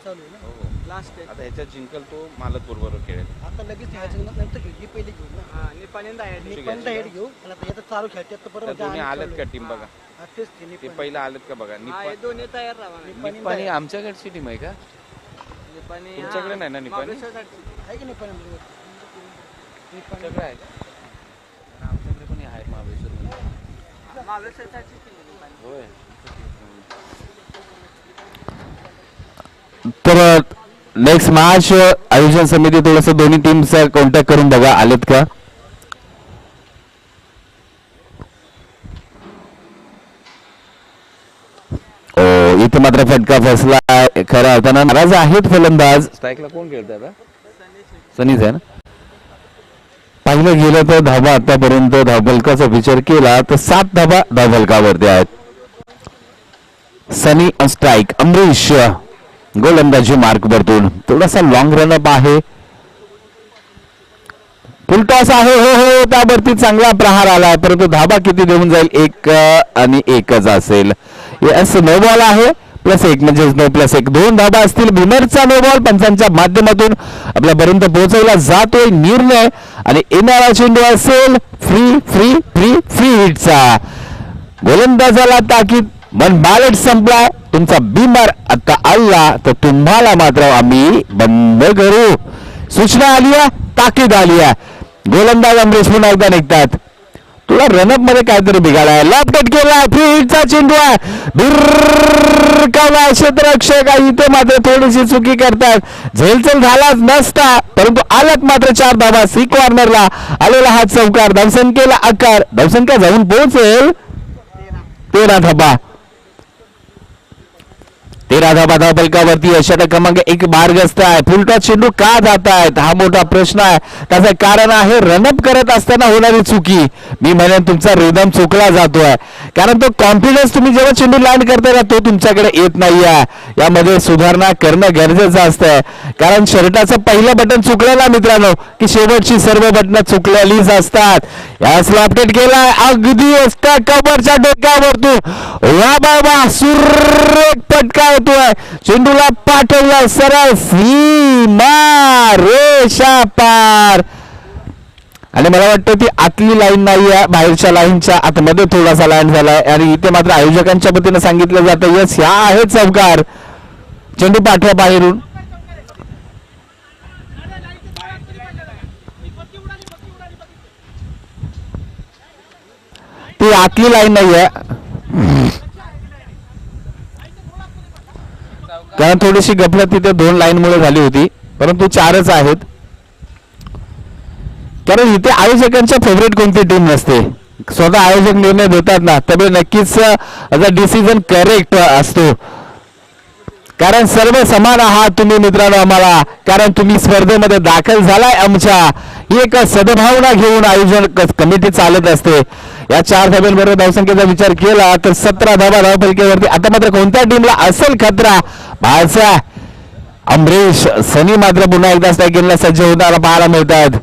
चालू आहे हो ना लास्ट आहे आता ह्याच्यात जिंकल तो मालतपूर बरोबर खेळेल. आता लगेच ह्याच्या नंतर घेऊ ही पहिली घेऊ ना ठीक आहे, निपाणीला हेड घेऊ आणि आता याचा चालू खेळतात तर तर बरोबर दोन्ही आलेत का टीम बघा तेच ते पहिलं आलेत का बघा. दोन्ही तयार राहा निपाणी आमच्याकडची टीम आहे का तुमच्याकडे नाही ना निपाणी आहे की निपाणी बरोबर तुमच्याकडे आहे का आमच्याकडे पण आहे महाबळेश्वर होय. तर नेक्स्ट मॅच आयोजन समिती थोडस दोन्ही टीमचा कॉन्टॅक्ट करून बघा आलेत का. इथे मात्र फटका फसला खऱ्या अर्थानं नाराज आहेत फलंदाज. स्ट्राईकला कोण खेळतंय आता सनीच आहे ना. पाहिलं गेलं तर धाबा आतापर्यंत धावफलकाचा विचार केला तर 7 धाबा धावफलकावरती आहेत. सनी ऑन स्ट्राईक. अमरीश गोलंदाजी मार्क वरतून थोडासा लॉंग रनअप आहे. फुल टॉस आहे हो हो त्यावरती चांगला प्रहार आला परंतु धाबा किती देऊन जाईल 1 आणि 1च असेल. यस नो बॉल आहे +1 म्हणजे नो +1 2 धाबा असतील. विनरचा नो बॉल पंचांच्या माध्यमातून आपल्यापर्यंत पोहोचवला जातोय निर्णय आणि येणारा चेंडू असेल फ्री फ्री फ्री फ्री हिटचा. गोलंदाजाला ताकीद मन बॅलेट संपलाय तुमचा बिमार आता आला तर तुम्हाला मात्र आम्ही बंद करू. सूचना आली आहे ताकीद आली आहे. गोलंदाज अमरीश पुन्हा एकदा निघतात. तुला रनअप मध्ये काहीतरी बिघाडाय लॉपटेट केला फ्री हिटचा चेंडू आहे. भिरकावला क्षेत्ररक्षक इथे मात्र थोडीशी चुकी करतात. झेलचल झालाच नसता परंतु आलात मात्र 4 धाबा. सी कॉर्नरला आलेला हा चौकार धावसंख्येला आकार धावसंख्या जाऊन पोहोचेल 13 धाबा. 13 धाबा धावफलकावरती षटक क्रमांक 1 मार्गस्थ आहे. फुलटॉस चेंडू का जात आहेत हा मोठा प्रश्न आहे. त्याचं कारण आहे रनअप करत असताना होणारी चुकी. मी म्हणेन तुमचा रिदम चुकला जातोय कारण तो कॉन्फिडन्स तुम्ही जेव्हा चेंडू लँड करताय ना तो तुमच्याकडे येत नाहीये. यामध्ये सुधारणा करणं गरजेचं असतंय कारण शर्टाचं पहिलं बटन चुकलेलं मित्रांनो की शेवटची सर्व बटन चुकलेलीच असतात. या स्लॅपटेट केलाय अगदी कव्हरच्या डोक्यावरतून वा बाबा सुरेख पटका येतोय. चेंडूला पाठवला सरळ सीमा रेषा पार आणि मला वाटतं ती आतली लाईन नाही आहे बाहेरच्या लाईनच्या आतमध्ये थोडासा लँड झालाय आणि इथे मात्र आयोजकांच्या वतीनं सांगितलं जातं यस ह्या आहे चौकार. चेंडू पाठवा बाहेरून. ती आतली लाईन नाही आहे कारण थोडीशी गफलत तिथे 2 लाईन मुळे झाली होती परंतु 4च आहेत. कारण इथे आयोजकांच्या फेवरेट कोणती टीम नसते. स्वतः आयोजक निर्णय देतात ना त्यामुळे नक्कीच डिसिजन करेक्ट असतो कारण सर्व समान आहात तुम्ही मित्रांनो आम्हाला कारण तुम्ही स्पर्धेमध्ये दाखल झालाय आमच्या ही एक सद्भावना घेऊन आयोजन कमिटी चालत असते. या 4 धाब्यांबरोबर धावसंख्येचा विचार केला तर 17 धाबा धावफलकेवरती. आता मात्र कोणत्या टीमला असेल खतरा बाळचा अमरीश सनी मात्र पुन्हा एकदा स्ट्रायकिंगला सज्ज होताना पाहायला मिळतात.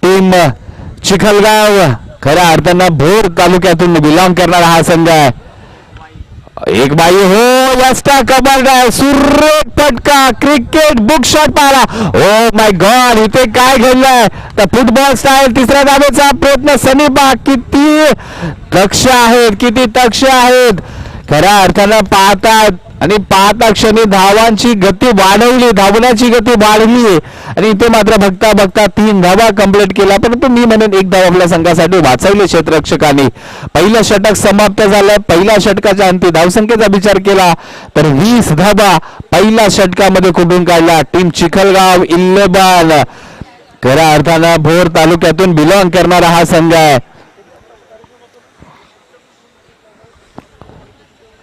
टीम चिखलगाव खऱ्या अर्थानं भोर तालुक्यातून बिलॉंग करणारा हा संघ आहे. एक बाई हो यस्टा कबर्ड आहे सुरेख पटका क्रिकेट बुक शॉट पाहिला. ओ माय गॉड इथे काय घडलंय तर फुटबॉल स्टाईल तिसऱ्या धावेचा प्रयत्न सनी पा किती दक्ष आहेत खऱ्या अर्थानं पाहतात आणि पाहता क्षणी धावांची गती वाढवली धावण्याची गती वाढली आणि इथे मात्र बघता बघता 3 धावा कंप्लीट केला परंतु मी म्हणेन 1 धाव आपल्या संघासाठी वाचवले क्षेत्ररक्षकांनी. पहिलं षटक समाप्त झालं. पहिल्या षटकाच्या अंती धावसंख्येचा विचार केला तर 20 धावा पहिल्या षटकामध्ये कुठून काढला. टीम चिखलगाव 11 खऱ्या अर्थानं भोर तालुक्यातून बिलॉंग करणारा हा संघ आहे.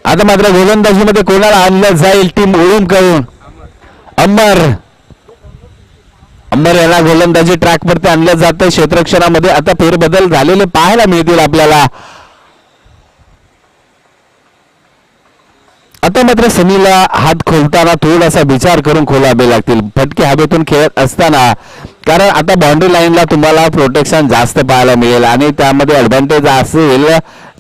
आता मात्र गोलंदाजीमध्ये कोणाला आणलं जाईल टीम ओळून करून अंबर याला गोलंदाजी ट्रॅक वरती आणलं जातं. क्षेत्ररक्षणामध्ये आता फेरबदल झालेले पाहायला मिळतील आपल्याला. आता मात्र सनीला हात खोलताना थोडासा विचार करून खोलावे लागतील. फटके हवेतून खेळत असताना कारण आता बाउंड्री लाईनला तुम्हाला प्रोटेक्शन जास्त पाहायला मिळेल आणि त्यामध्ये ऍडव्हान्टेज असेल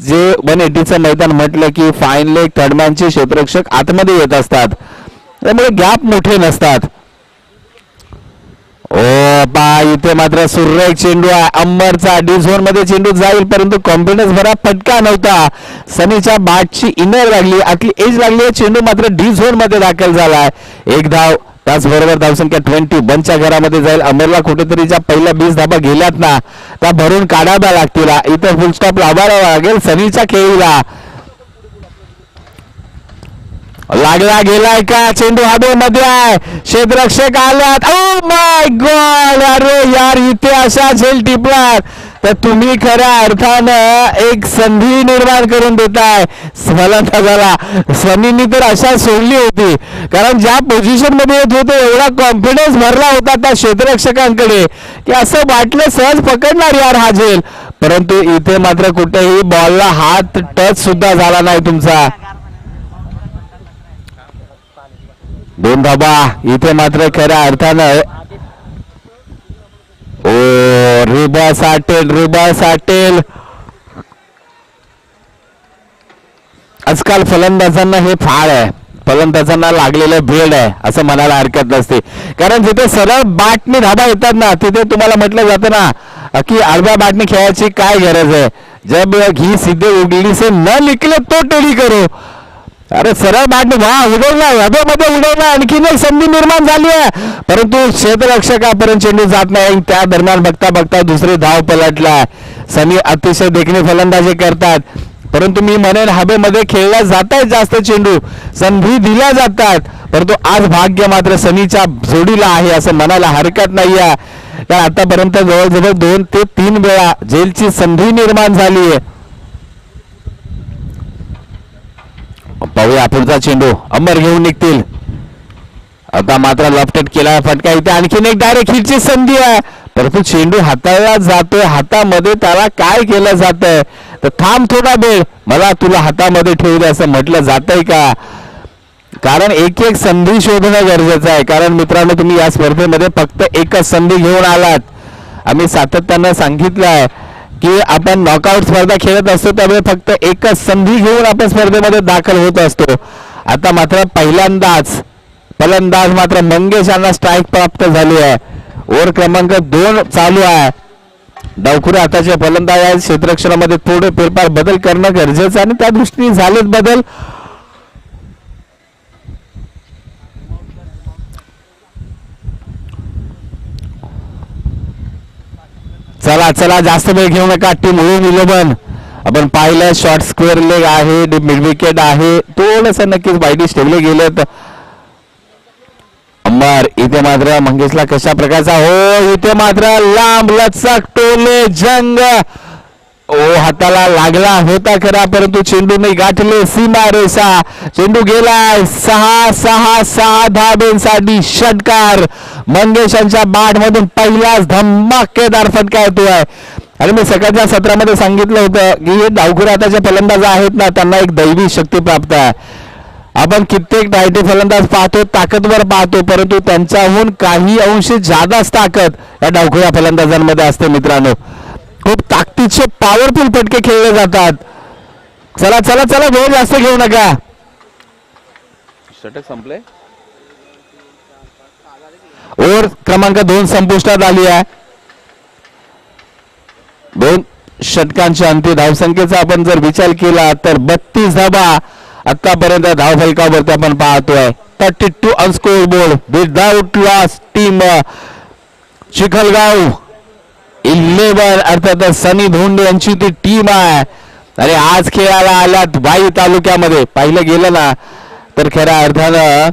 जे 180चं मैदान म्हटलं की फाईन लेग थर्डमॅनचे क्षेत्ररक्षक आतमध्ये येत असतात त्यामुळे गॅप मोठे नसतात. ओ पा इथे मात्र सुरेख चेंडू आहे अंबरचा. डी झोन मध्ये चेंडू जाईल परंतु कॉन्फिडन्स भरा फटका नव्हता. सनीच्या बॅटची इनर लागली, आतली एज लागली. चेंडू मात्र डी झोन मध्ये दाखल झालाय. एक धाव, त्याचबरोबर धावसंख्या 21 घरामध्ये जाईल. अमरला कुठेतरी ज्या पहिल्या 20 धाबा गेल्यात ना त्या भरून काढाव्या लागतील. इथं फुलस्टॉप लावावा लागेल सनीच्या खेळीला. लागला गेलाय का चेंडू हवेमध्ये आहे. क्षेत्ररक्षक आल्यात. ओ माय गॉड, अरे यार इथे अशा झेल टिपलात तर तुम्ही खऱ्या अर्थानं एक संधी निर्माण करून देताय फलंदाजाला. सनीनी तर अशा सोडली होती कारण ज्या पोझिशन मध्ये येत होते एवढा कॉन्फिडन्स भरला होता त्या क्षेत्ररक्षकांकडे की असं वाटलं सहज पकडणार यार हा झेल. परंतु इथे मात्र कुठेही बॉलला हात टच सुद्धा झाला नाही तुमचा. 2 धाबा इथे मात्र खऱ्या अर्थानं. ओ रिबा साटेल. आजकाल फलंदाजांना हे फाळ आहे, फलंदाजांना लागलेलं भेड आहे असं म्हणायला हरकत नसते. कारण जिथे सरळ बॅटने धाबा येतात ना तिथे तुम्हाला म्हटलं जातं ना की आडव्या बॅटने खेळायची काय गरज आहे. जब घी सीधे उंगली से न निकले तो टेढ़ी करो. अरे सरळ बॅट उडवला हवेमध्ये उडवला, आणखीन एक संधी निर्माण झाली आहे परंतु क्षेत्ररक्षकापर्यंत चेंडू जात नाही. त्या दरम्यान बघता बघता दुसरी धाव पलटलाय. सनी अतिशय देखणे फलंदाजी करतात परंतु मी म्हणेन हवेमध्ये खेळला जाताय जास्त चेंडू, संधी दिल्या जातात परंतु आज भाग्य मात्र सनीच्या जोडीला आहे असं म्हणायला हरकत नाही आहे. कारण आतापर्यंत जवळजवळ 2 ते 3 वेळा झेलची संधी निर्माण झाली आहे. पाहूया पुढचा चेंडू अमर घेऊन निघतील. आता मात्र लपटेट केला फटका. इथे आणखीन एक डायरेक्ट हिटची संधी आहे परंतु चेंडू हाताला जातोय. हातामध्ये त्याला काय केलं जातंय तर थांब थोडा वेळ, मला तुला हातामध्ये ठेवू दे असं म्हटलं जातंय का. कारण एक एक संधी शोधणं गरजेचं आहे. कारण मित्रांनो तुम्ही या स्पर्धेमध्ये फक्त एकच संधी घेऊन आलात. आम्ही सातत्यानं सांगितलंय की आपण नॉकआउट स्पर्धा खेळत असतो त्यामुळे फक्त एकच संधी घेऊन आपण स्पर्धेमध्ये दाखल होत असतो. आता मात्र पहिल्यांदाच फलंदाज मात्र मंगेश यांना स्ट्राईक प्राप्त झाली आहे. ओव्हर क्रमांक 2 चालू आहे. डावखुरे हाताचे फलंदाज आहेत. क्षेत्ररक्षणामध्ये थोडे फेरफार बदल करणं गरजेचं आणि त्या दृष्टीने झालेच बदल. चला जास्त वेळ घेऊ नका. टीम 11 आपण पाहिलं शॉर्ट स्क्वेअर लेग आहे, मिड विकेट आहे, थोडस नक्कीच वाईडिश ठेवले गेलेत. अंबर इथे मात्र मंगेशला कशा प्रकारचा हो इथे मात्र लांब लचक टोले जंग. ओ हाताला लागला होता खरा परंतु चेंडूने गाठले सीमा रेषा. चेंडू गेलाय 6 धाब्यांसाठी षटकार. मंगेशांच्या बॅट मधून पहिलाच धमाकेदार फटका येतोय. आणि मी सकाळच्या सत्रामध्ये सांगितलं होतं की हे डावखुरे हाताचे फलंदाज आहेत ना त्यांना एक दैवी शक्ती प्राप्त आहे. आपण कित्येक डायटी फलंदाज पाहतो, ताकदवर पाहतो परंतु त्यांच्याहून काही अंश जादाच ताकद या डावखुऱ्या फलंदाजांमध्ये असते मित्रांनो. खूप ताकदीचे पॉवरफुल फटके खेळले जातात. चला वेळ जास्त घेऊ नका. षटक संपले. ओव्हर क्रमांक 2 संपुष्टात आली आहे. 2 षटकांच्या अंतिम धावसंख्येचा आपण जर विचार केला तर 32 धाबा आतापर्यंत धाव फलकावरती आपण पाहतोय. 32 अनस्कोर board without loss. Team Chikhalgaon 11 अर्थातच सनी धोंडे यांची ती टीम आहे. आणि आज खेळायला आल्यात वाई तालुक्यामध्ये. पाहिलं गेलं ना तर खऱ्या अर्थानं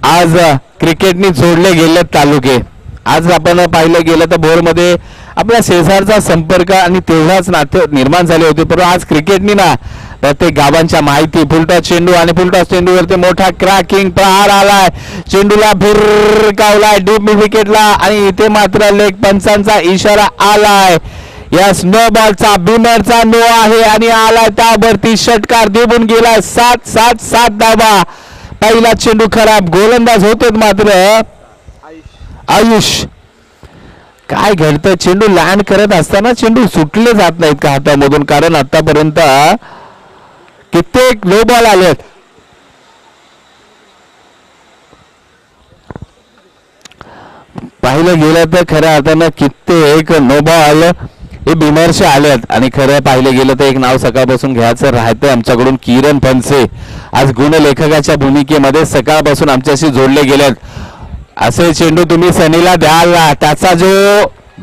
आज क्रिकेटनी जोडले गेले तालुके. आज आपण पाहिलं गेलं तर भोरमध्ये आपल्या शेजारचा संपर्क आणि तेवढाच नाते निर्माण झाले होते परंतु आज क्रिकेटनी ना प्रत्येक गावांच्या माहिती. फुलटॉस चेंडू आणि फुलटॉस चेंडूवरती मोठा क्रॅकिंग प्रहार आलाय. चेंडूला भिरकावलाय डीप विकेटला आणि इथे मात्र लेग पंचांचा इशारा आलाय. या स्नो बॉलचा बिनरचा नो आहे आणि आलाय त्यावरती षटकार देऊन गेलाय. 7 धावा. पहिला चेंडू खराब. गोलंदाज होते मात्र आयुष. काय घडतं चेंडू लँड करत असताना चेंडू सुटले जात नाहीत का हातामधून. कारण आतापर्यंत कित्येक लो बॉल आलेत. पाहिलं गेलं तर खऱ्या अर्थानं कित्येक नो बॉल हे बिमर्श आलेत आणि खरं पाहिलं गेलं तर एक नाव सकाळपासून घ्यायचं राहतंय आमच्याकडून किरण फणसे आज गुणलेखकाच्या भूमिकेमध्ये सकाळपासून आमच्याशी जोडले गेलेत. असे चेंडू तुम्ही सनीला द्याल त्याचा जो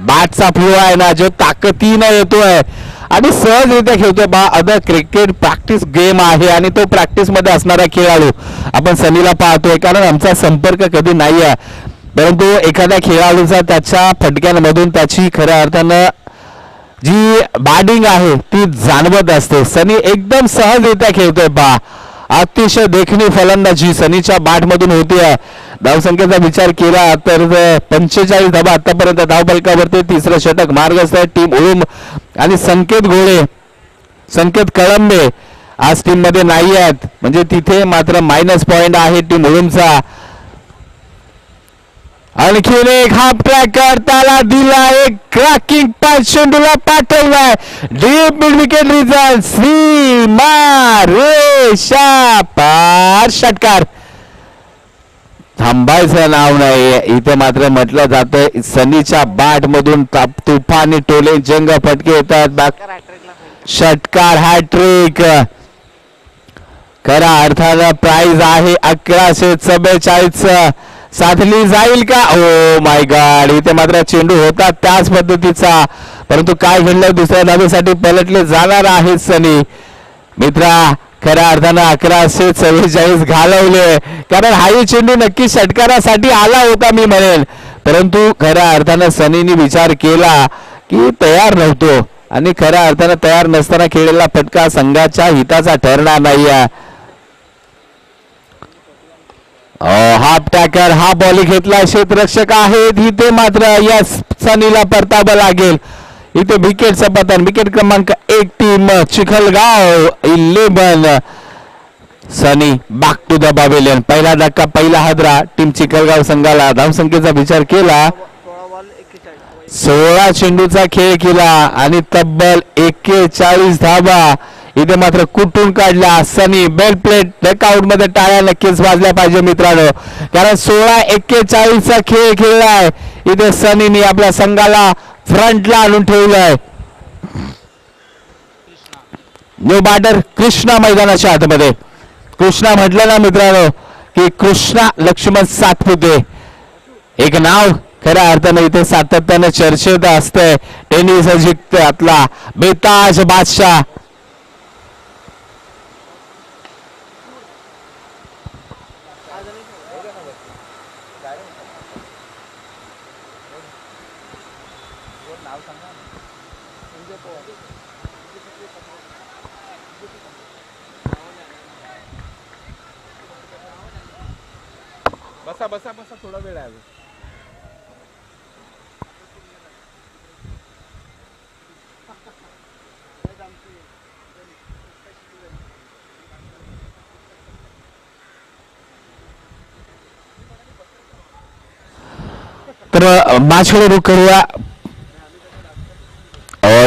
बॅटचा फ्लो आहे ना जो ताकदीनं येतोय आणि सहजरित्या खेळतोय बा अदर क्रिकेट प्रॅक्टिस गेम आहे आणि तो प्रॅक्टिस मध्ये असणारा खेळाडू आपण सनीला पाहतोय कारण आमचा संपर्क कधी नाही आहे परंतु एखाद्या खेळाडूचा त्याच्या फटक्यांमधून त्याची खऱ्या अर्थानं जी बॅटिंग आहे ती जाणवत असते. सनी एकदम सहजरित्या खेळतोय पहा अतिशय देखणी फलंदाजी सनीच्या बॅटमधून होती आहे. धावसंख्येचा विचार केला तर 45 धावा आतापर्यंत धावफलकावरती तिसरं षटक मार्गस्थ आहे टीम उळूम आणि संकेत घोळे संकेत कळंबे आज टीम मध्ये नाही आहेत म्हणजे तिथे मात्र मायनस पॉइंट आहे टीम उळूमचा. आणखीन एक हाफ ट्रॅकर त्याला दिला एक क्रॅकिंग पाच चेंडूला पाठवलाय डीप मिड विकेट रिझल्ट श्रीमा रेषा पार षटकार. थांबायचं नाव नाही इथे मात्र म्हटलं जातंय सनीच्या बॅट मधून तुफानी टोले जंग फटके येतात षटकार हॅट्रिक. खऱ्या अर्थानं प्राइज आहे 1144 साधली जाईल का ओ माय गॉड इथे मात्र चेंडू होता त्याच पद्धतीचा परंतु काय घडलं दुसऱ्या धावेसाठी पलटले जाणार आहेत सनी मित्रा. खऱ्या अर्थानं 1144 घालवले कारण हाही चेंडू नक्की षटकारासाठी आला होता मी म्हणेन परंतु खऱ्या अर्थानं सनीने विचार केला की तयार नव्हतो आणि खऱ्या अर्थानं तयार नसताना खेळलेला फटका संघाच्या हिताचा ठरणार नाही. हाफ टॅकर हा बॉल घेतला क्षेत्ररक्षक आहेत इथे मात्र या सनीला परतावं लागेल. इथे विकेटचा पतन विकेट क्रमांक 1 team Chikhalgaon 11 Sunny back to the pavilion. पहिला धक्का पहिला हादरा टीम चिखलगाव संघाला. धावसंख्येचा विचार केला 16 चेंडूचा खेळ केला आणि तब्बल 41 धावा इथे मात्र कुठून काढल्या सनी. बेल प्लेट डकआउट मध्ये टाळ्या नक्कीच वाजल्या पाहिजे मित्रांनो कारण 16-41 चा खेळ खेळलाय इथे सनीने आपल्या संघाला फ्रंटला आणून ठेवलंय. न्यू बॅटर कृष्णा मैदानाच्या आतमध्ये. कृष्णा म्हटलं ना मित्रांनो की कृष्णा लक्ष्मण सातपुते एक नाव खऱ्या अर्थानं इथे सातत्यानं चर्चेत असतंय. टेनिस जिंकतातला बेताज बादशाह बसा बसा बसा थोडा वेळ आहे. तर मॅचकडे रुख करूया.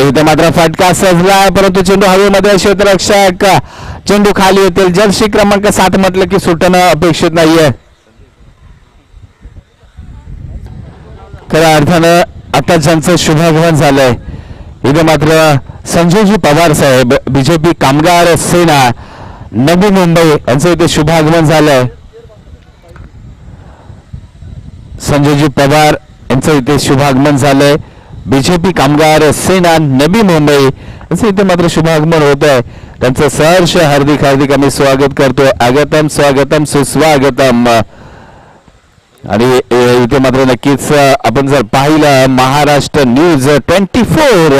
इथे मात्र फटका सजला परंतु चेंडू हवेमध्ये क्षेत्ररक्षक चेंडू खाली येतील. जर्सी क्रमांक 7 म्हटलं की सुटणं अपेक्षित नाहीये. खऱ्या अर्थानं आता ज्यांचं शुभागमन झालंय इथे मात्र संजयजी पवार साहेब बीजेपी कामगार सेना नवी मुंबई यांचं इथे शुभागमन झालंय. संजयजी पवार यांचं इथे शुभागमन झालंय. बीजेपी कामगार सेना नवी मुंबई यांचं इथे मात्र शुभागमन होत आहे. त्यांचं सहर्ष हार्दिक हार्दिक आम्ही स्वागत करतो. आगतम स्वागतम सुस्वागतम. आणि इथे मात्र नक्कीच आपण जर पाहिलं महाराष्ट्र न्यूज 24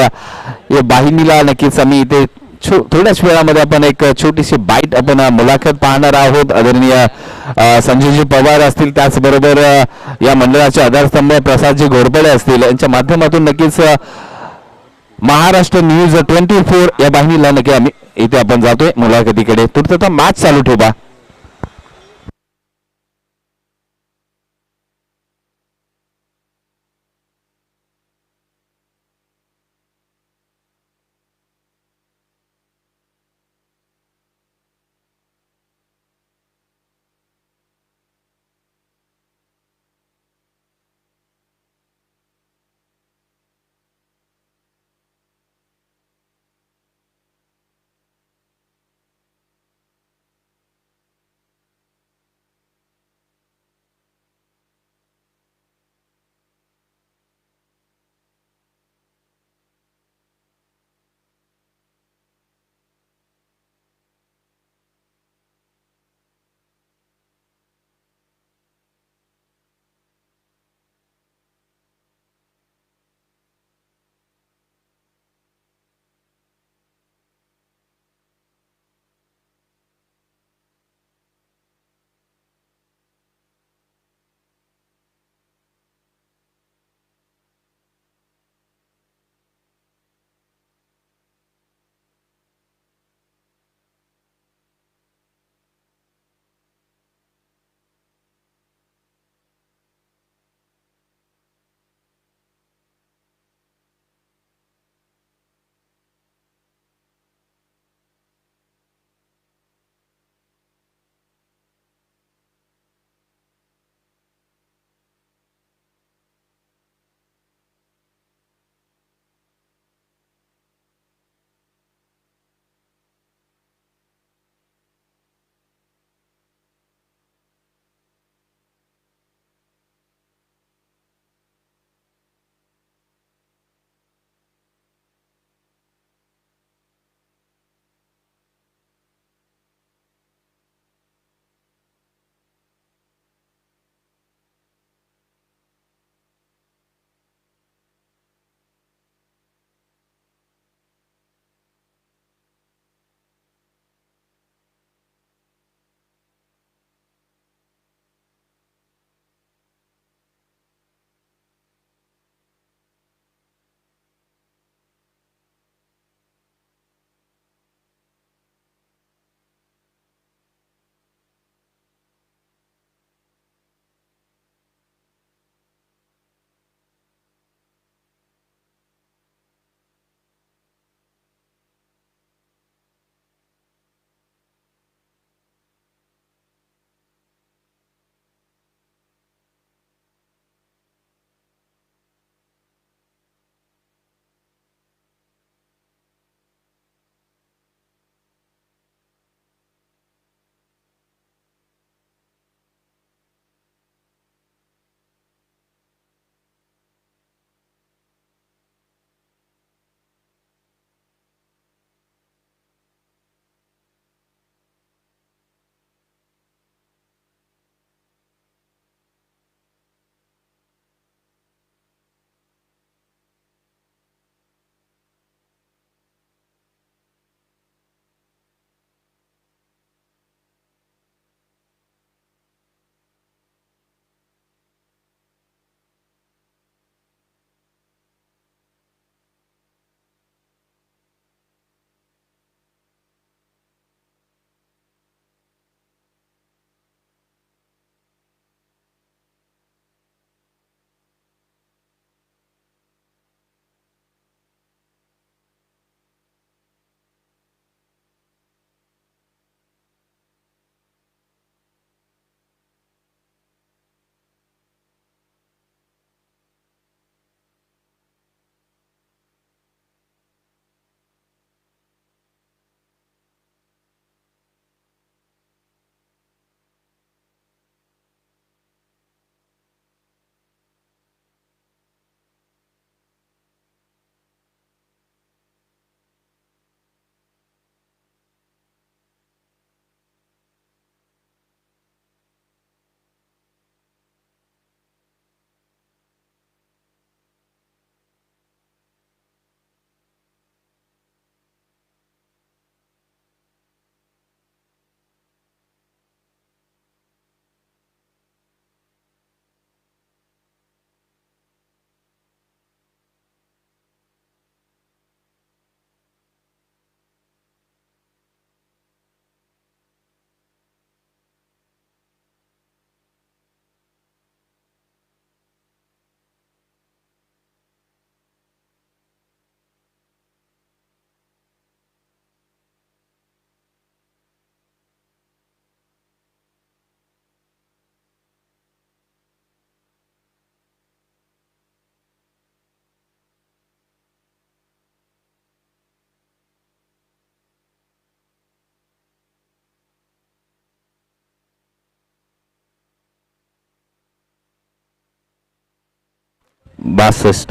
या वाहिनीला नक्कीच आम्ही इथे थोड्याच वेळामध्ये आपण एक छोटीशी बाईट आपण मुलाखत पाहणार आहोत. आदरणीय संजयजी पवार असतील त्याचबरोबर या मंडळाचे आधारस्तंभ प्रसादजी घोरपडे असतील यांच्या माध्यमातून नक्कीच महाराष्ट्र न्यूज 24 या वाहिनीला नक्की आम्ही इथे आपण जातोय मुलाखतीकडे. तुर्त मॅच चालू ठेवा. 62.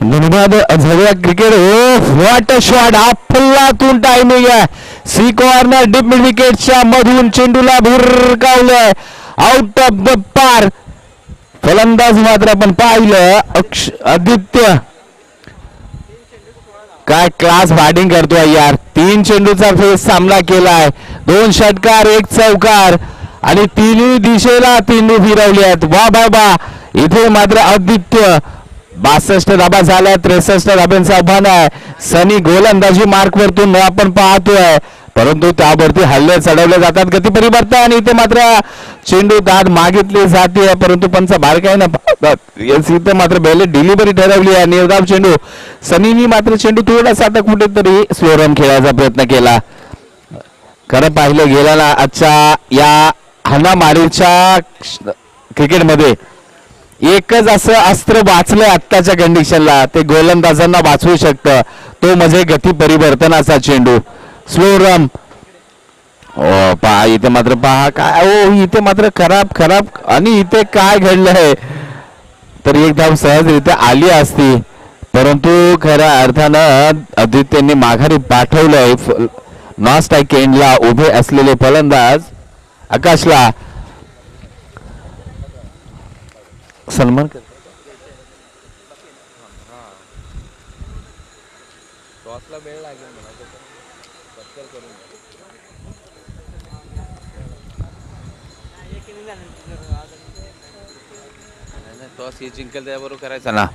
धन्यवाद झगड्या क्रिकेट व्हॉट अ शॉट अफलातून टायमिंग आहे सी कॉर्नर डीप मिड विकेटच्या मधून चेंडूला भिरकावलंय आउट ऑफ द पार फलंदाज मात्र आपण पाहिलं आदित्य काय क्लास बॅटिंग करतोय यार 3 चेंडूचा फेस सामना केलाय 2 षटकार 1 चौकार आणि तिन्ही दिशेला चेंडू फिरवले आहेत वा बाबा इथे मात्र आदित्य 62 धाबा झाल्या 63 धाब्यांचं आव्हान आहे सनी गोलंदाजी मार्क वरतून आपण पाहतोय परंतु त्यावरती हल्ले चढवले जातात गती परिवर्तन आणि इथे मात्र चेंडू दाद मागितली जाते परंतु पंच बारकाईनं पाहतात इथे मात्र बेले डिलिव्हरी ठरवली आहे निर्धाव चेंडू सनीनी मात्र चेंडू थोडासा आता कुठेतरी स्लो रन खेळायचा प्रयत्न केला खरं पाहिलं गेलं ना आजच्या या हाणामारीच्या क्रिकेटमध्ये एकच असं अस्त्र वाचलंय आत्ताच्या कंडिशनला ते गोलंदाजांना वाचवू शकतं तो म्हणजे गती परिवर्तनाचा चेंडू स्लो रन पहा इथे मात्र पहा काय इथे मात्र खराब आणि इथे काय घडलंय तर एक धाव सहजरित्या आली असती परंतु खऱ्या अर्थानं आदित्यने माघारी पाठवलंय नॉन स्ट्राईक एंडला उभे असलेले फलंदाज आकाशला सन्मान टॉसला वेळ लागेल मला पटकन करून टॉस हे जिंकेल त्याबरोबर करायचा ना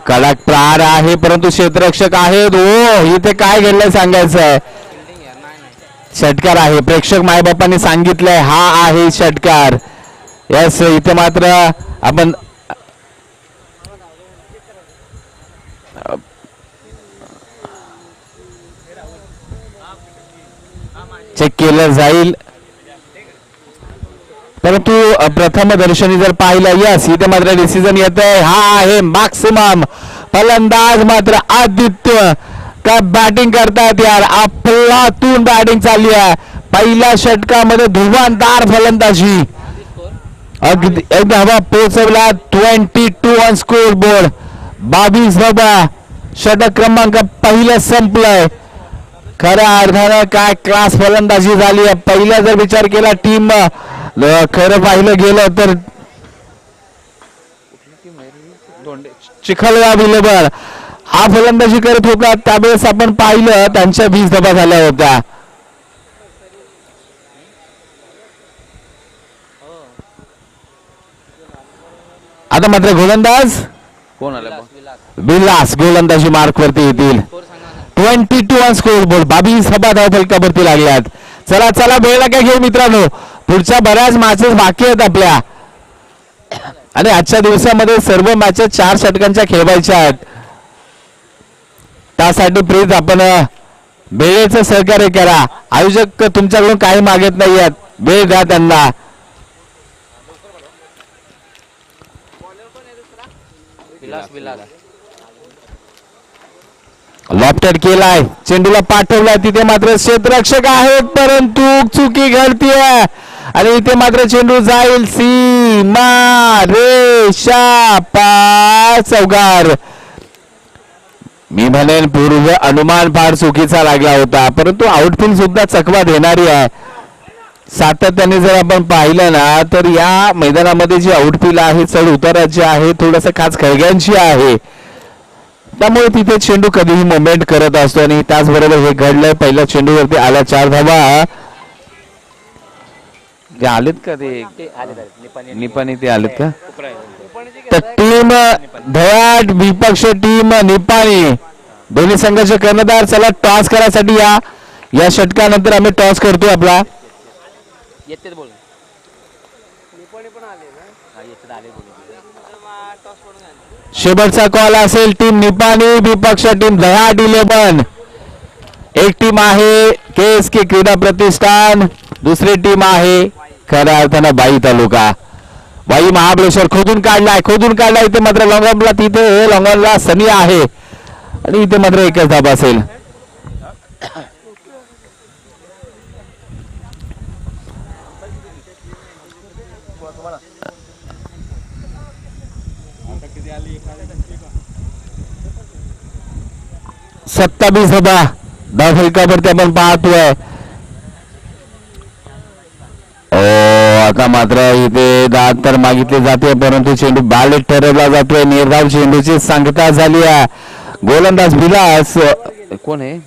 कडक प्रार आहे परंतु क्षेत्ररक्षक आहेत इथे काय घडलंय सांगायचं षटकार आहे प्रेक्षक मायबापांनी सांगितलंय हा आहे षटकार यस इथे मात्र आपण चेक केलं जाईल परंतु प्रथम दर्शनी जर पाहिलं यस इथे मात्र डिसिजन येत आहे हा आहे मॅक्सिमम फलंदाज मात्र आदित्य काय बॅटिंग करतायत यार अफलातून बॅटिंग चालली आहे पहिल्या षटकामध्ये धुवांधार फलंदाजी अगदी धावा पोहोचवला 22 ऑन स्कोर बोर्ड 22 धावा षटक क्रमांक पहिलं संपलंय खऱ्या अर्थानं काय क्लास फलंदाजी झाली आहे पहिला जर विचार केला टीम खरं पाहिलं गेलं तर चिखलवा विलेबर हा फलंदाजी करत होता त्यावेळेस आपण पाहिलं त्यांच्या 20 धावा झाल्या होत्या आता मात्र गोलंदाज कोण आला विलास गोलंदाजी मार्क वरती येतील 22 ऑन स्कोर बोर्ड 22 धावा फलकावरती लागल्यात चला चला वेळ काय घेऊ मित्रांनो पुढच्या बऱ्याच मॅचेस बाकी आहेत आपल्या आणि आजच्या दिवसामध्ये सर्व मॅचेस 4 षटकांच्या खेळवायच्या आहेत त्यासाठी प्लीज आपण वेळेचं सहकार्य करा आयोजक तुमच्याकडून काही मागत नाही आहेत वेळ द्या त्यांना लॉफ्टेड केलाय चेंडूला पाठवलाय तिथे मात्र क्षेत्ररक्षक आहेत परंतु चुकी घडतीये आणि इथे मात्र चेंडू जाईल सीमा रेषा पार चौकार मी म्हणेन पूर्व अनुमान फार चुकीचा लागला होता परंतु आउटफिल्ड सुद्धा चकवा देणारी आहे सातत्याने जर आपण पाहिलं ना तर या मैदानामध्ये जी आउटफिल्ड आहे चढ उताराची आहे थोडस खास खळग्यांची आहे त्यामुळे तिथे चेंडू कधीही मुवमेंट करत असतो आणि त्याचबरोबर हे घडलंय पहिल्या चेंडूवरती आल्या 4 धावा ते आलेत का ते निपाणी ते आलेत का तर टीम धयाट विपक्ष टीम निपाणी दोन्ही संघाचे कर्णधार चला टॉस करायसाठी या षटकानंतर आम्ही टॉस करतो आपला शेवटचा कॉल असेल टीम निपाणी विपक्ष टीम दहाट 11 एक टीम आहे KSK क्रीडा प्रतिष्ठान दुसरी टीम आहे खऱ्या अर्थानं बाई तालुका बाई महाबळेश्वर खोदून काढलाय इथे मात्र लॉंगॉनला तिथे लॉंगॉनला सनी आहे आणि इथे मात्र एकच धाब असेल 27 धाबा धाव फलकावरती आपण पाहतोय. आता मात्र इथे दाद तर मागितले जाते, परंतु चेंडू बॅलेट ठरवला जातोय. निर्धाव चेंडूची सांगता झाली आहे. गोलंदाज विलास कोण आहे?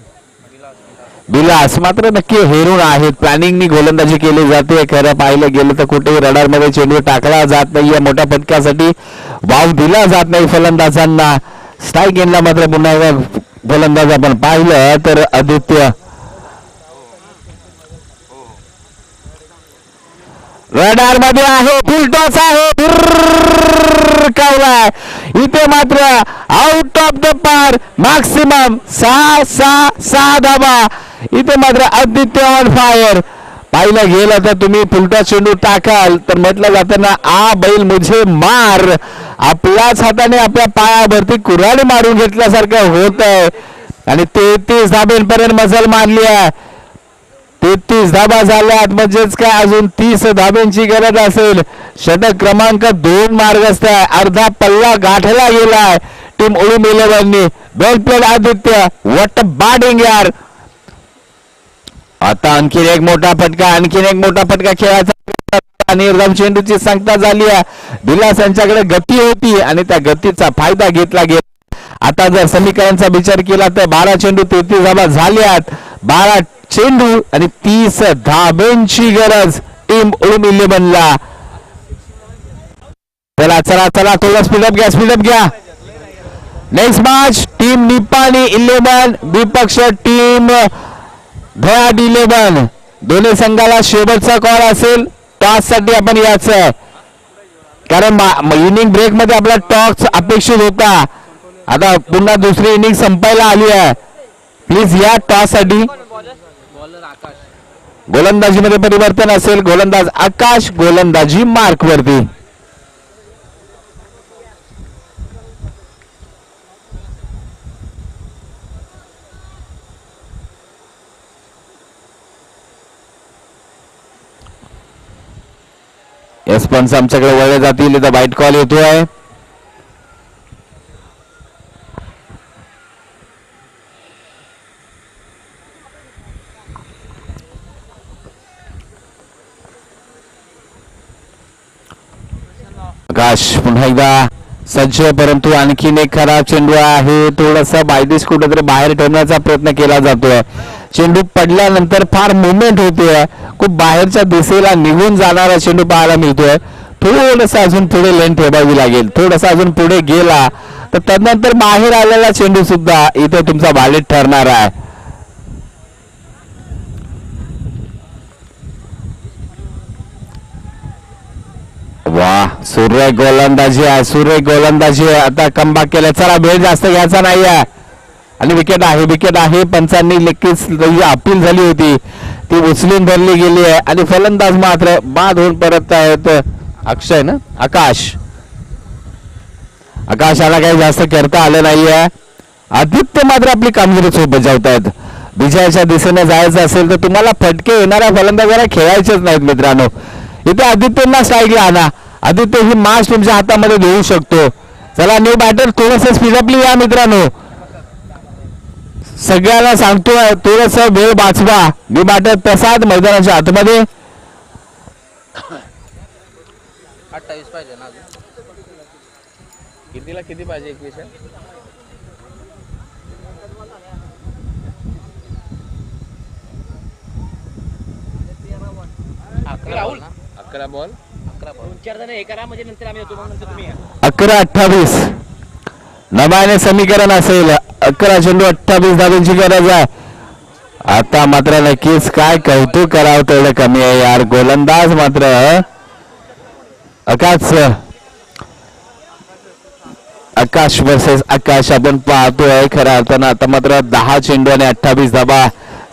विलास मात्र नक्की हेरून आहेत. प्लॅनिंगनी गोलंदाजी केली जाते. खरं पाहिलं गेलं तर कुठेही रडार मध्ये चेंडू टाकला जात नाहीये. मोठ्या फटक्यासाठी वाव दिला जात नाही फलंदाजांना. स्ट्राईक गेनला मात्र पुन्हा एकदा गोलंदाज आपण पाहिलं तर आदित्य रडार मध्ये आहे. फुल टॉस आहे. कावलाय इथे मात्र आउट ऑफ द पार. मॅक्सिमम 6 धाबा. इथे मात्र आदित्य ऑन फायर. पाहिलं गेलं तर तुम्ही फुलटॉस चेंडू टाकाल तर म्हटलं जातं ना, आ बैल मुझे मार. आपल्याच हाताने आपल्या पायावरती कुऱ्हाडी मारून घेतल्यासारखं होत आहे. आणि 33 धाब्यांपर्यंत मजल मारली आहे. 33 धाबा झाल्यात म्हणजेच काय अजून 30 धाब्यांची गरज असेल. षटक क्रमांक 2 मार्गस्थ आहे. अर्धा पल्ला गाठला गेलाय टीम उडूम 11नी. Well played Aditya. What a batting यार. आता आणखीन एक मोठा फटका खेळायचा. निर्धाव चेंडूची सांगता झाली आहे. विलास यांच्याकडे गती होती आणि त्या गतीचा फायदा घेतला गेला. आता जर समीकरणाचा विचार केला तर 12 चेंडू 33 धाबा झाल्यात. 12 चेंडू आणि 30 धाब्यांची गरज टीम उडूम 11ला. चला थोडा स्पीडअप घ्या. नेक्स्ट मॅच टीम निपाणी 11 विपक्ष टीम धयाड 11. दोन्ही संघाला शेवटचा कॉल असेल. टॉस साठी आपण यायचं, कारण इनिंग ब्रेक मध्ये आपला टॉस अपेक्षित होता. आता पुन्हा दुसरी इनिंग संपायला आली आहे. प्लीज या टॉस साठी. गोलंदाजीमध्ये परिवर्तन असेल. गोलंदाज आकाश गोलंदाजी मार्क वरती. येस पण आमच्याकडे वळले जातील. इथं वाईट कॉल येतोय. आकाश पुन्हा एकदा सज्ज, परंतु आणखीन एक खराब चेंडू आहे. थोडासा बायदिश कुठेतरी बाहेर ठेवण्याचा प्रयत्न केला जातोय. चेंडू पडल्यानंतर फार मुवमेंट होते. खूप बाहेरच्या दिशेला निघून जाणारा चेंडू पाहायला मिळतोय. थोडंसं अजून पुढे लेन ठेवावी लागेल. थोडासा अजून पुढे गेला तर त्यानंतर बाहेर आलेला चेंडू सुद्धा इथे तुमचा व्हॅलिड ठरणार आहे. वाह, सूर्य गोलंदाजी आहे. आता कमबॅक केलं. चला वेळ जास्त घ्यायचा नाही आहे. आणि विकेट आहे. पंचांनी नक्कीच अपील झाली होती ती उचलून धरली गेली आहे. आणि फलंदाज मात्र बाद होऊन परत आहेत. अक्षय ना आकाशाला काही जास्त करता आलं नाहीये. आदित्य मात्र आपली कामगिरी सोबत बजावतायत. विजयाच्या दिशेने जायचं असेल तर तुम्हाला फटके येणाऱ्या फलंदाजाला खेळायचेच नाहीत मित्रांनो. इथे आदित्यला स्ट्राईकला आणा. आदित्य ही मॅच तुमच्या हातामध्ये देऊ शकतो. चला न्यू बॅटर थोडंसं स्पीडअपली या मित्रांनो. सगळ्यांना सांगतोय थोडस वेळ वाचवा. न्यू बॅटर प्रसाद मैदानाच्या आतमध्ये. 28 पाहिजे ना. कितीला किती पाहिजे? 21. राहुल 11 बॉल 4 जण हे करा म्हणजे नंतर आम्ही येतो. नंतर तुम्ही 11-28 नव्याने समीकरण असेल. 11 चेंडू 28 धाब्यांची गरज आहे. आता मात्र नक्कीच काय कौतुक करावं तेवढं कमी आहे यार. गोलंदाज मात्र आकाश वर्सेस आकाश आपण पाहतोय. खऱ्या अर्थानं आता मात्र 10 चेंडू आणि 28 धाबा.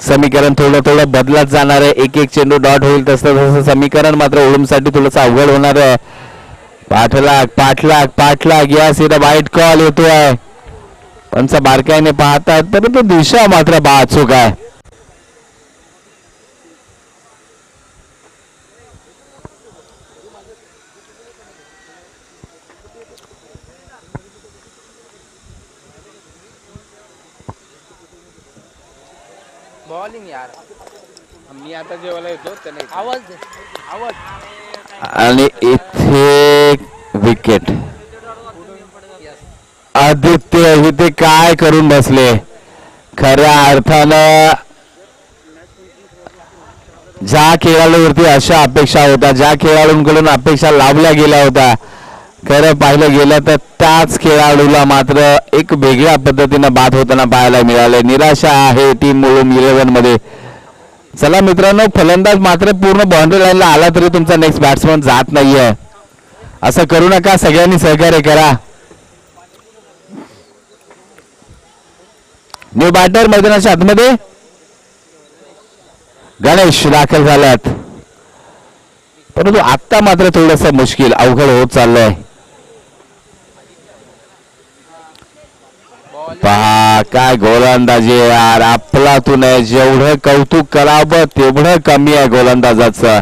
समीकरण थोडं बदलत जाणार आहे. एक चेंडू डॉट होईल तसं समीकरण मात्र ओळूमसाठी थोडंसं अवघड होणार आहे. पाठलाग या सीधा वाईट कॉल येतोय. पंच बारकाईने पाहतात परंतु दिशा मात्र बाचूक आहे. बॉलिंग यार. मी आता जेवायला येतो त्याने आवाज दे. आवाज. आणि इथे विकेट. आदित्य इथे काय करून बसले. खऱ्या अर्थानं ज्या खेळाडूवरती अशा अपेक्षा होत्या, ज्या खेळाडूंकडून अपेक्षा लावल्या गेल्या होत्या, खरं पाहिलं गेलं तर त्याच खेळाडूला मात्र एक वेगळ्या पद्धतीनं बाद होताना पाहायला मिळाले. निराशा आहे टीम मुलुंड 11 मध्ये. चला मित्रांनो, फलंदाज मात्र पूर्ण बाउंड्री लाईनला आला तरी तुमचा नेक्स्ट बॅट्समन जात नाहीये. असं करू नका, सगळ्यांनी सहकार्य करा. न्यू बॅटर मैदानाच्या आतमध्ये गणेश दाखल झाल्यात, परंतु आता मात्र थोडस मुश्किल अवघड होत चाललंय. पहा काय गोलंदाजी यार, आपलातून आहे. जेवढं कौतुक करावं तेवढं कमी आहे गोलंदाजाचं.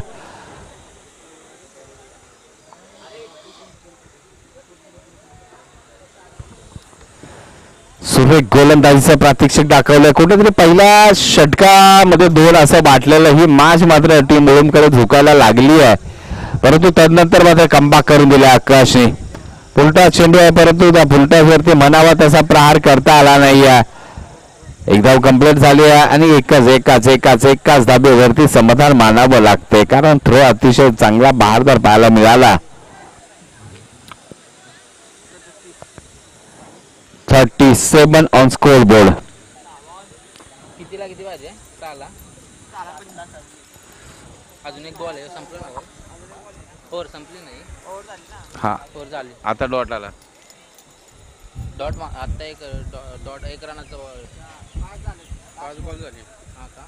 सुरेख गोलंदाजीचं प्रात्यक्षिक दाखवलंय. कुठेतरी पहिल्या षटकामध्ये 2 असं बाटलेलं ही मॅच मात्र टीम मुलुंडकडे झुकायला लागली आहे, परंतु तदनंतर मात्र कमबॅक करून दिले आकाशने. फुलटा चेंडू आहे, परंतु त्या फुलट्यावरती म्हणावा तसा प्रहार करता आला नाही आहे. एक धाव कंप्लीट झाली आहे आणि एकाच धाब्यावरती समाधान मानावं लागते, कारण थ्रो अतिशय चांगला बहारदार पाहायला मिळाला. 37 ऑन स्कोर बोर्ड. कितीला किती पाहिजे? 6ला. अजून एक बॉल आहे, संपलं ना? 4 संपली नाही. हा 4 झाली. आता डॉट आला. डॉट आता एक डॉट 1 रनाचा बॉल. 5 बॉल झाली. हा का?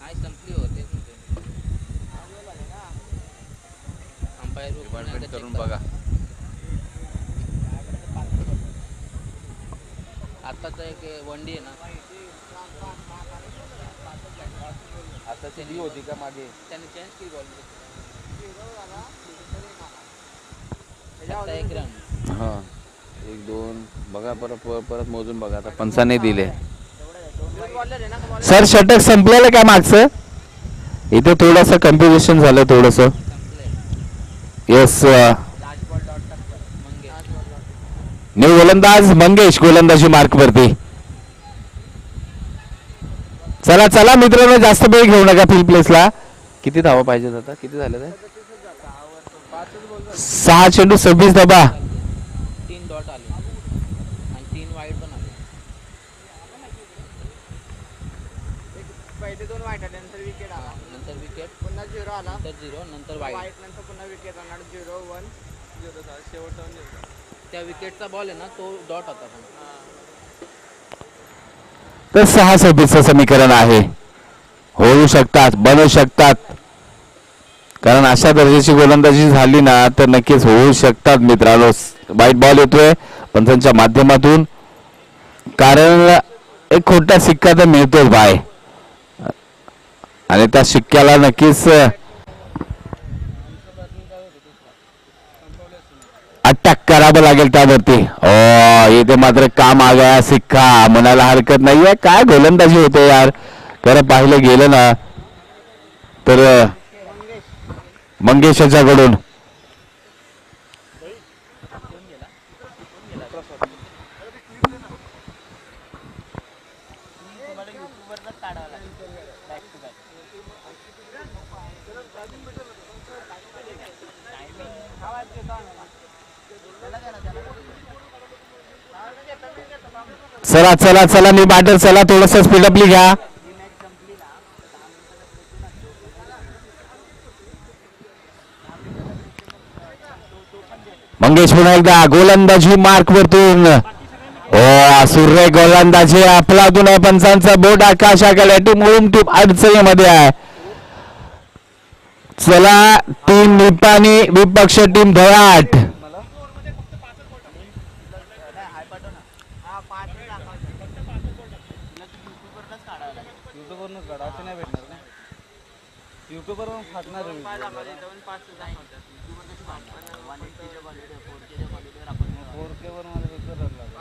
नाही संपली होते. अंपायर करून बघा. आताचा एक वनडी आहे ना, आता ती होती का मागे, त्याने चेंज केली बॉल. आता 1 रन. हा 1 2 बघा, परत मोजून बघा. आता पंचाने दिले. सर षटक संपलेलं काय मागचं? इथे थोडंसं कन्फ्युजन झालं थोडस. येस, न्यू गोलंदाज मंगेश गोलंदाजी मार्क वरती. चला चला मित्रांनो, जास्त वेळ घेऊ नका फील्ड प्लेसला. किती धावा पाहिजेत आता? किती झाले ते? 6 चेंडू 26 धावा. 3 डॉट आले आणि 3 वाईड पण आले. पहिले 2 वाईट आले, नंतर विकेट आला, नंतर विकेट, पुन्हा 0 आला, नंतर 0, नंतर वाईड, नंतर पुन्हा विकेट आणणार. 0 1 0 झाला, शेवटचा 0. त्या विकेटचा बॉल आहे ना, तो डॉट होता. पण तर 6-26 समीकरण आहे. होऊ शकतात, बनवू शकतात, कारण अशा दर्जाची गोलंदाजी झाली ना तर नक्कीच होऊ शकतात मित्रांनो. वाईट बॉल येतोय पंचांच्या माध्यमातून, कारण एक खोटा सिक्का तर मिळतोच बाय, आणि त्या शिक्क्याला नक्कीच अटॅक करावं लागेल त्यावरती. इथे मात्र काम आ गया सिक्का, म्हणायला हरकत नाहीये. काय गोलंदाजी होते यार, खरं पाहिलं गेलं ना तर मंगेश याच्याकडून. चला चला चला मी बॅटर, चला थोडस स्पीडअपली घ्या. मंगेश पुन्हा एकदा गोलंदाजी मार्क वरतून. सूर्य गोलंदाजी आपलातून आहे. पंचांचा बोट आकाशाकडे. टीम मुलुंड टीम अडचणीमध्ये आहे. चला टीम निपाणी विपक्ष टीम धोराट.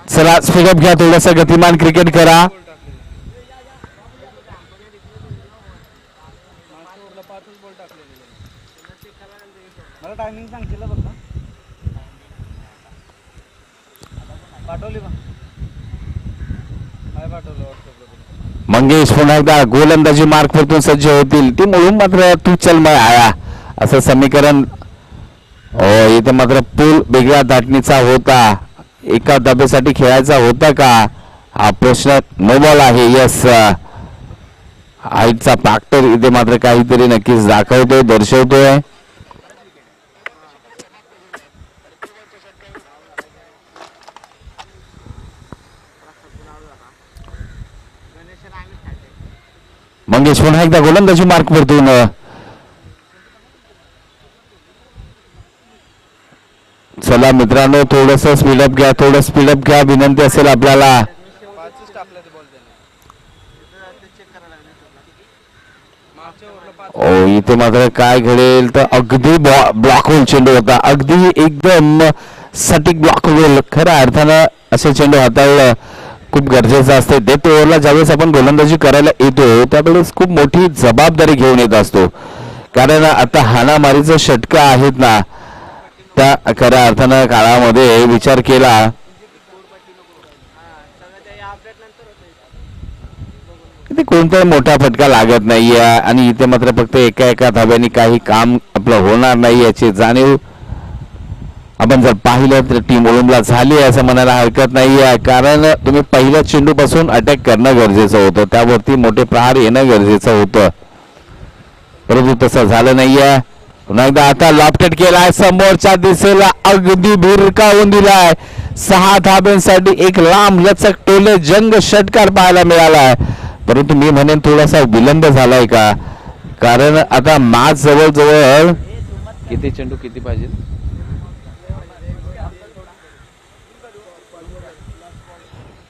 चला स्पीडअप घ्या, थोडस गतिमान क्रिकेट करा. मला टायमिंग सांगशील बघ ना पाठवली बा काय पाठवलं व्हॉट्सअपला मंगेश पुन्हा एकदा गोलंदाजी मार्क परतून सज्ज होतील ती म्हणून मात्र तू चल मैं आया असं समीकरण. इथे मात्र पूल वेगळ्या धाटणीचा होता, एका धाब्यासाठी खेळायचा होता का हा प्रश्न नो बॉल आहे. यस, हाईटचा फॅक्टर इथे मात्र काहीतरी नक्कीच दाखवतोय, दर्शवतोय. मंगेश पुन्हा एकदा गोलंदाजी मार्क परतून. चला मित्रांनो, थोडस स्पीडअप घ्या, थोडं स्पीडअप घ्या विनंती असेल आपल्याला. पाचच टाकलं ते बॉल इथे मात्र काय घडेल तर अगदी ब्लॉक होल चेंडू होता, अगदी एकदम सटीक ब्लॉक होल. खऱ्या अर्थानं असे चेंडू हाताळलं खूप गरजेचं असते. डेथ ओव्हरला ज्यावेळेस आपण गोलंदाजी करायला येतो त्यावेळेस खूप मोठी जबाबदारी घेऊन येत असतो, कारण आता हाणामारीचं षटकं आहेत ना, त्या खऱ्या अर्थानं काळामध्ये विचार केला इथे कोणताही मोठा फटका लागत नाहीये आणि इथे मात्र फक्त एका धाब्याने काही काम आपलं होणार नाही याची जाणीव आपण जर पाहिलं तर टीम ओळंबला झाली असं म्हणायला हरकत नाहीये, कारण तुम्ही पहिल्या चेंडू पासून अटॅक करणं गरजेचं होतं, त्यावरती मोठे प्रहार येणं गरजेचं होतं, परंतु तसं झालं नाहीये. पुन्हा एकदा आता लॉफ्टेड केलाय, समोरच्या दिशेला अगदी भिरकावून दिलाय. 6 धाब्यांसाठी एक लांब लचक टोले जंग षटकार पाहायला मिळालाय, परंतु मी म्हणेन थोडासा विलंब झालाय का, कारण आता मॅच जवळजवळ किती चेंडू किती पाहिजे.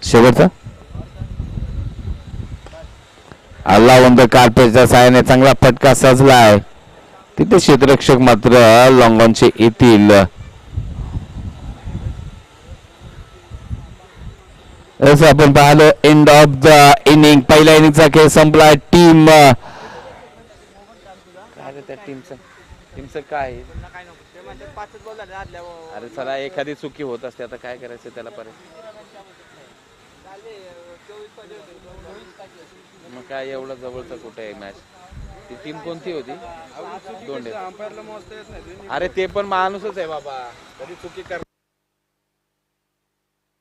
शेवटचा अल्लावंत कार्पेटच्या साहाय्याने चांगला फटका सजलाय, तिथे क्षेत्ररक्षक मात्र लॉंगॉनचे येतील. असं आपण पाहिलं एंड ऑफ द इनिंग, पहिल्या इनिंगचा खेळ संपला. टीम काय रे त्या टीमचं काय आहे? काय नको ते म्हणतात पाचच बॉल झाले आदल्या अरे चला एखादी चुकी होत असते, आता काय करायचं त्याला पर्यंत. मग काय एवढं जवळचं कुठे आहे मॅच. ती टीम कोणती होती. दोंडे. अंपायरला मोजता येत नाही. अरे ते पण माणूसच आहे बाबा, कधी चुकी कर